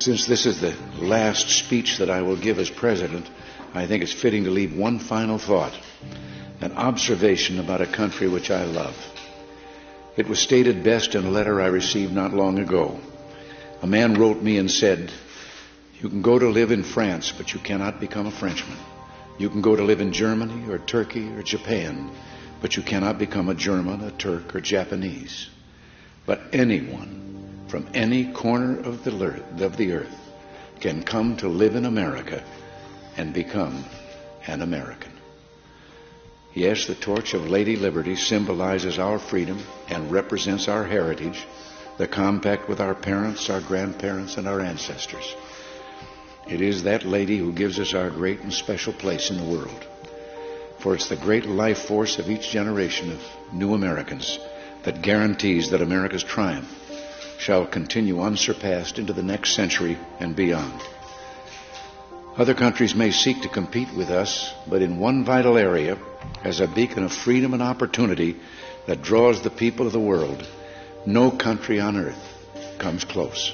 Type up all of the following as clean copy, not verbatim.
Since this is the last speech that I will give as president, I think it's fitting to leave one final thought, an observation about a country which I love. It was stated best in a letter I received not long ago. A man wrote me and said, "You can go to live in France, but you cannot become a Frenchman. You can go to live in Germany or Turkey or Japan, but you cannot become a German, a Turk, or Japanese. But anyone from any corner of the earth can come to live in America and become an American." Yes, the torch of Lady Liberty symbolizes our freedom and represents our heritage, the compact with our parents, our grandparents, and our ancestors. It is that lady who gives us our great and special place in the world. For it's the great life force of each generation of new Americans that guarantees that America's triumph shall continue unsurpassed into the next century and beyond. Other countries may seek to compete with us, but in one vital area, as a beacon of freedom and opportunity that draws the people of the world, no country on earth comes close.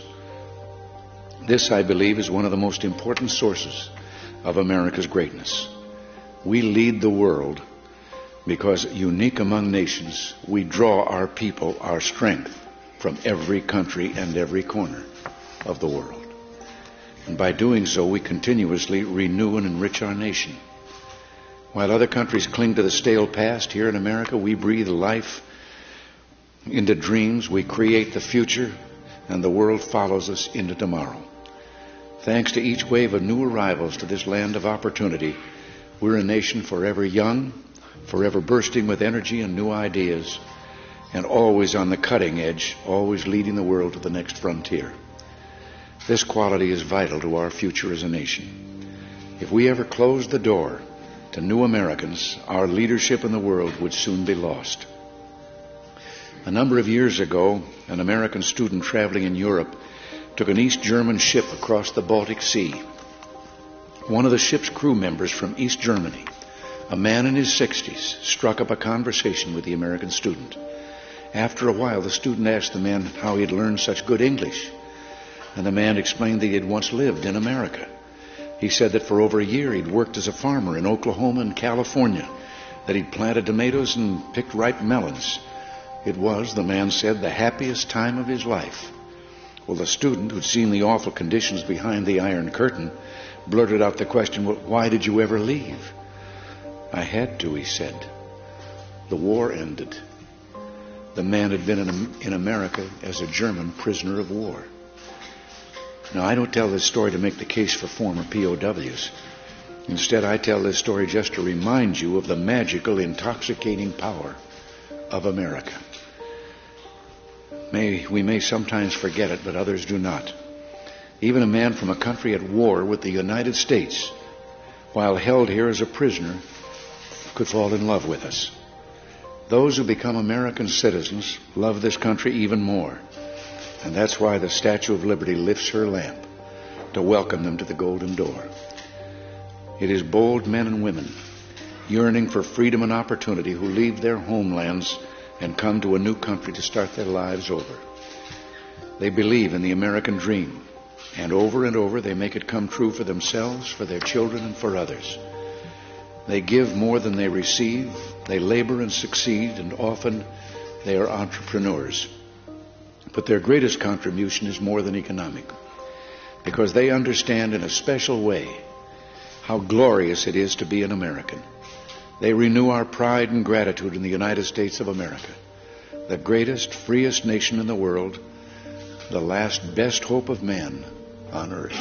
This, I believe, is one of the most important sources of America's greatness. We lead the world because, unique among nations, we draw our people, our strength, from every country and every corner of the world. And by doing so, we continuously renew and enrich our nation. While other countries cling to the stale past, here in America, we breathe life into dreams, we create the future, and the world follows us into tomorrow. Thanks to each wave of new arrivals to this land of opportunity, we're a nation forever young, forever bursting with energy and new ideas, and always on the cutting edge, always leading the world to the next frontier. This quality is vital to our future as a nation. If we ever closed the door to new Americans, our leadership in the world would soon be lost. A number of years ago, an American student traveling in Europe took an East German ship across the Baltic Sea. One of the ship's crew members from East Germany, a man in his 60s, struck up a conversation with the American student. After a while, the student asked the man how he had learned such good English, and the man explained that he had once lived in America. He said that for over a year he'd worked as a farmer in Oklahoma and California, that he'd planted tomatoes and picked ripe melons. It was, the man said, the happiest time of his life. Well, the student, who'd seen the awful conditions behind the Iron Curtain, blurted out the question, "Well, why did you ever leave?" "I had to," he said. "The war ended." The man had been in America as a German prisoner of war. Now, I don't tell this story to make the case for former POWs. Instead, I tell this story just to remind you of the magical, intoxicating power of America. We may sometimes forget it, but others do not. Even a man from a country at war with the United States, while held here as a prisoner, could fall in love with us. Those who become American citizens love this country even more. And that's why the Statue of Liberty lifts her lamp to welcome them to the golden door. It is bold men and women yearning for freedom and opportunity who leave their homelands and come to a new country to start their lives over. They believe in the American dream, and over they make it come true for themselves, for their children, and for others. They give more than they receive, they labor and succeed, and often they are entrepreneurs. But their greatest contribution is more than economic, because they understand in a special way how glorious it is to be an American. They renew our pride and gratitude in the United States of America, the greatest, freest nation in the world, the last best hope of man on earth.